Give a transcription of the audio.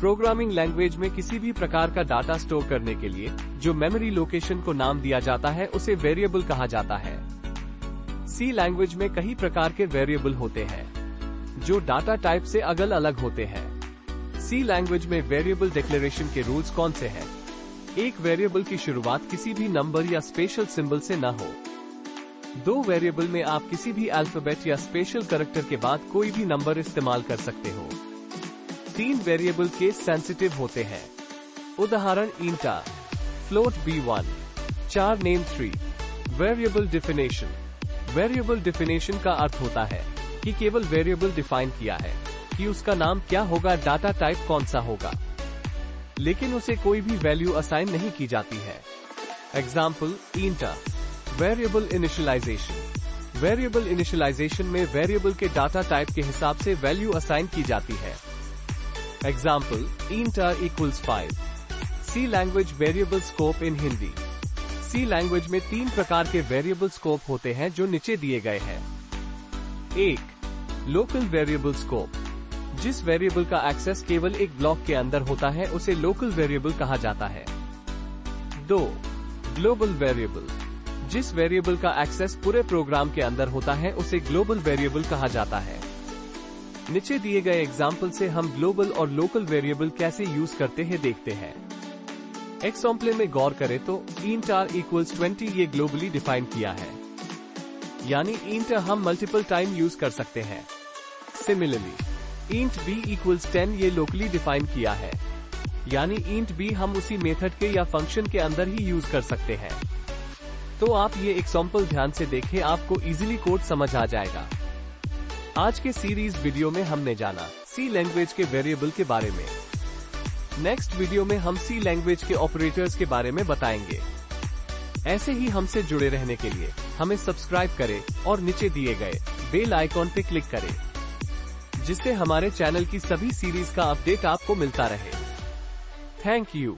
Programming language में किसी भी प्रकार का डाटा स्टोर करने के लिए जो मेमोरी लोकेशन को नाम दिया जाता है उसे वेरिएबल कहा जाता है। सी लैंग्वेज में कई प्रकार के वेरिएबल होते हैं जो डाटा टाइप से अलग अलग होते हैं। सी लैंग्वेज में वेरिएबल डिक्लेरेशन के रूल्स कौन से हैं? एक वेरिएबल की शुरुआत किसी भी नंबर या स्पेशल सिंबल से न हो। दो वेरिएबल में आप किसी भी अल्फाबेट या स्पेशल कैरेक्टर के बाद कोई भी नंबर इस्तेमाल कर सकते हो। तीन वेरिएबल केस सेंसिटिव होते हैं। उदाहरण इंटा, फ्लोट b1, चार name 3। Variable definition. Variable definition का अर्थ होता है कि केवल वेरिएबल डिफाइन किया है कि उसका नाम क्या होगा, डाटा टाइप कौन सा होगा, लेकिन उसे कोई भी वैल्यू असाइन नहीं की जाती है। Example int a. Variable initialization. Variable initialization में वेरिएबल के डाटा टाइप के हिसाब से वैल्यू असाइन की जाती है। Example int a equals 5। C language variable scope in Hindi. C language में तीन प्रकार के वेरिएबल स्कोप होते हैं जो नीचे दिए गए हैं। 1. Local variable scope. जिस वेरिएबल का एक्सेस केवल एक ब्लॉक के अंदर होता है उसे लोकल वेरिएबल कहा जाता है। 2. Global variable. जिस वेरिएबल का एक्सेस पूरे प्रोग्राम के अंदर होता है उसे ग्लोबल वेरिएबल कहा जाता है। नीचे दिए गए एग्जाम्पल से हम ग्लोबल और लोकल वेरिएबल कैसे यूज करते हैं देखते हैं। एग्जाम्पल में गौर करें तो int r इक्वल्स 20 ये ग्लोबली डिफाइन किया है, यानी int हम मल्टीपल टाइम यूज कर सकते हैं। सिमिलरली int b इक्वल्स 10 ये लोकली डिफाइन किया है, यानी int b हम उसी मेथड के या फंक्शन के अंदर ही यूज कर सकते हैं। तो आप ये एग्जाम्पल ध्यान से देखें, आपको इजीली कोड समझ आ जाएगा। आज के सीरीज वीडियो में हमने जाना सी लैंग्वेज के वेरिएबल के बारे में। नेक्स्ट वीडियो में हम सी लैंग्वेज के ऑपरेटर्स के बारे में बताएंगे। ऐसे ही हमसे जुड़े रहने के लिए हमें सब्सक्राइब करें और नीचे दिए गए बेल आइकॉन पे क्लिक करें, जिससे हमारे चैनल की सभी सीरीज का अपडेट आपको मिलता रहे। Thank you.